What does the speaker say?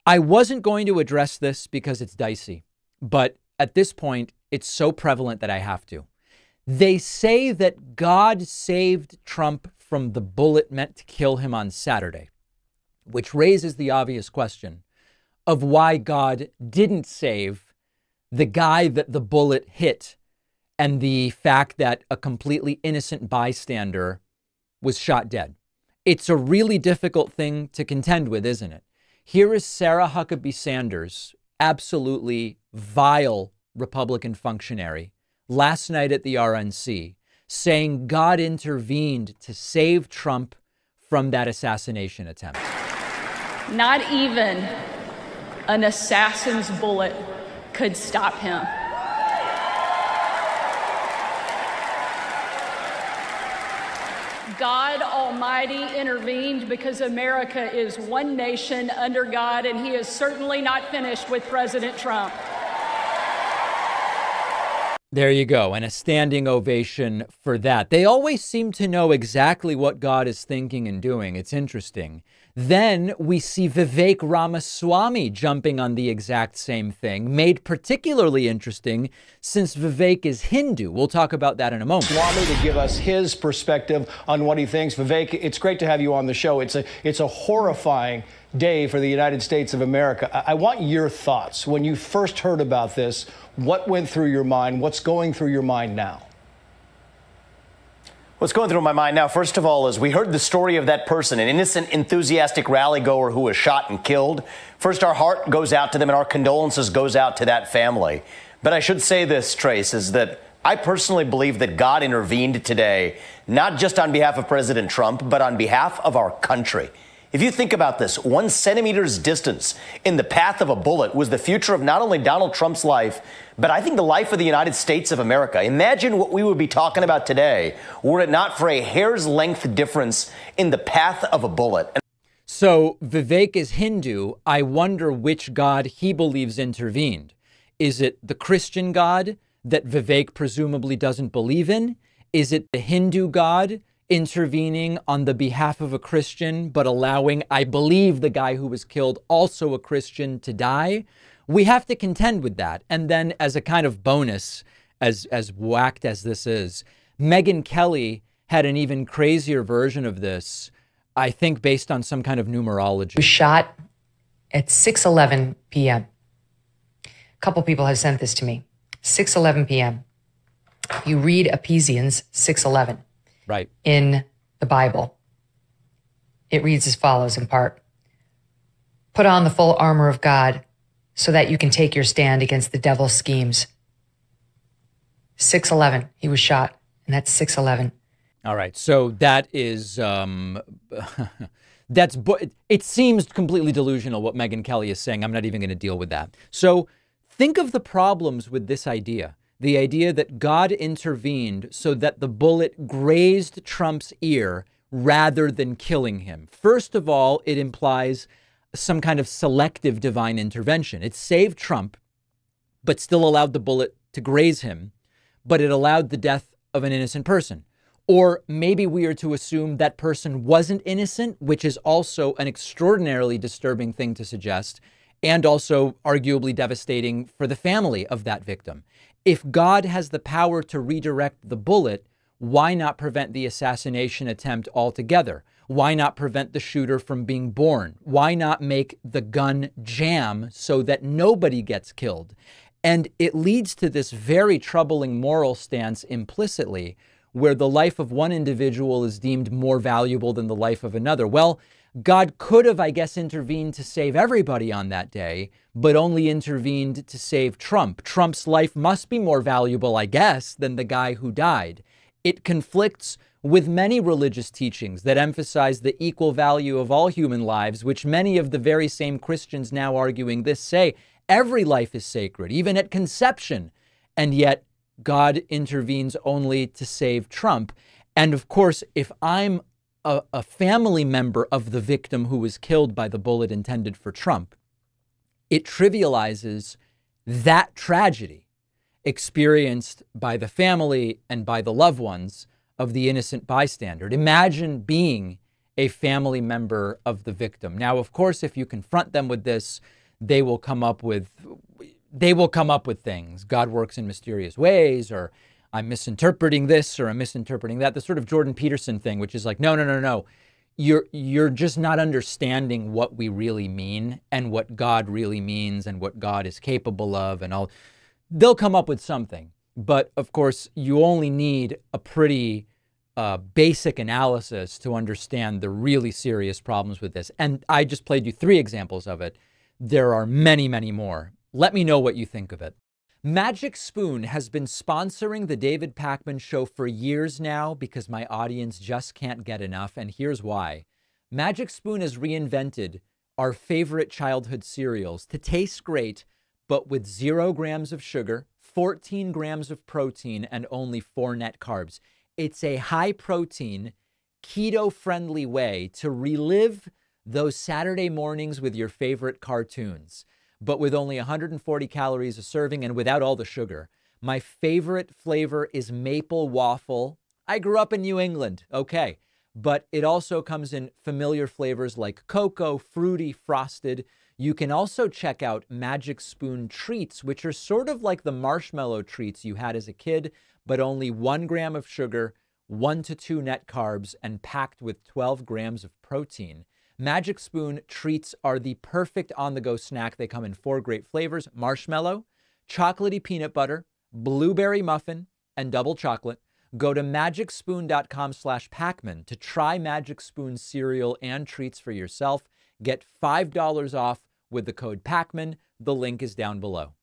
I wasn't going to address this because it's dicey, but at this point, it's so prevalent that I have to. They say that God saved Trump from the bullet meant to kill him on Saturday, which raises the obvious question of why God didn't save the guy that the bullet hit and the fact that a completely innocent bystander was shot dead. It's a really difficult thing to contend with, isn't it? Here is Sarah Huckabee Sanders, absolutely vile Republican functionary, last night at the RNC, saying God intervened to save Trump from that assassination attempt. Not even an assassin's bullet could stop him. God Almighty intervened because America is one nation under God, and he is certainly not finished with President Trump. There you go, and a standing ovation for that. They always seem to know exactly what God is thinking and doing. It's interesting. Then we see Vivek Ramaswamy jumping on the exact same thing, made particularly interesting since Vivek is Hindu. We'll talk about that in a moment. Swamy to give us his perspective on what he thinks. Vivek, it's great to have you on the show. It's a horrifying day for the United States of America. I want your thoughts. When you first heard about this, what went through your mind? What's going through your mind now? What's going through my mind now, first of all, is we heard the story of that person, an innocent, enthusiastic rally goer who was shot and killed. First, our heart goes out to them and our condolences goes out to that family. But I should say this, Trace, is that I personally believe that God intervened today, not just on behalf of President Trump, but on behalf of our country. If you think about this, 1 centimeter's distance in the path of a bullet was the future of not only Donald Trump's life, but I think the life of the United States of America. Imagine what we would be talking about today were it not for a hair's length difference in the path of a bullet. So Vivek is Hindu. I wonder which God he believes intervened. Is it the Christian God that Vivek presumably doesn't believe in? Is it the Hindu God intervening on the behalf of a Christian, but allowing, I believe, the guy who was killed, also a Christian, to die? We have to contend with that. And then as a kind of bonus, as whacked as this is, Megyn Kelly had an even crazier version of this, I think based on some kind of numerology. He was shot at 6:11 p.m. A couple people have sent this to me. 6:11 p.m. You read Ephesians 6:11. Right. In the Bible. It reads as follows in part. Put on the full armor of God so that you can take your stand against the devil's schemes. 6:11. He was shot, and that's 6:11. All right. So that is, it seems completely delusional what Megyn Kelly is saying. I'm not even going to deal with that. So think of the problems with this idea. The idea that God intervened so that the bullet grazed Trump's ear rather than killing him. First of all, it implies some kind of selective divine intervention. It saved Trump, but still allowed the bullet to graze him, but it allowed the death of an innocent person. Or maybe we are to assume that person wasn't innocent, which is also an extraordinarily disturbing thing to suggest, and also arguably devastating for the family of that victim. If God has the power to redirect the bullet, why not prevent the assassination attempt altogether? Why not prevent the shooter from being born? Why not make the gun jam so that nobody gets killed? And it leads to this very troubling moral stance implicitly, where the life of one individual is deemed more valuable than the life of another. Well, God could have, I guess, intervened to save everybody on that day, but only intervened to save Trump. Trump's life must be more valuable, I guess, than the guy who died. It conflicts with many religious teachings that emphasize the equal value of all human lives, which many of the very same Christians now arguing this say every life is sacred, even at conception. And yet God intervenes only to save Trump. And of course, if I'm a family member of the victim who was killed by the bullet intended for Trump, it trivializes that tragedy experienced by the family and by the loved ones of the innocent bystander. Imagine being a family member of the victim. Now, of course, if you confront them with this, they will come up with things. God works in mysterious ways, or I'm misinterpreting this, or I'm misinterpreting that. The sort of Jordan Peterson thing, which is like, no. You're just not understanding what we really mean and what God really means and what God is capable of and all. They'll come up with something. But of course, you only need a pretty basic analysis to understand the really serious problems with this. And I just played you 3 examples of it. There are many, many more. Let me know what you think of it. Magic Spoon has been sponsoring the David Pakman Show for years now because my audience just can't get enough, and here's why. Magic Spoon has reinvented our favorite childhood cereals to taste great, but with 0 grams of sugar, 14 grams of protein, and only 4 net carbs. It's a high-protein, keto-friendly way to relive those Saturday mornings with your favorite cartoons, but with only 140 calories a serving and without all the sugar. My favorite flavor is maple waffle. I grew up in New England, okay, but it also comes in familiar flavors like cocoa, fruity, frosted. You can also check out Magic Spoon treats, which are sort of like the marshmallow treats you had as a kid, but only 1 gram of sugar, 1 to 2 net carbs, and packed with 12 grams of protein. Magic Spoon treats are the perfect on-the-go snack. They come in 4 great flavors: marshmallow, chocolatey peanut butter, blueberry muffin, and double chocolate. Go to magicspoon.com/Pakman to try Magic Spoon cereal and treats for yourself. Get $5 off with the code Pakman. The link is down below.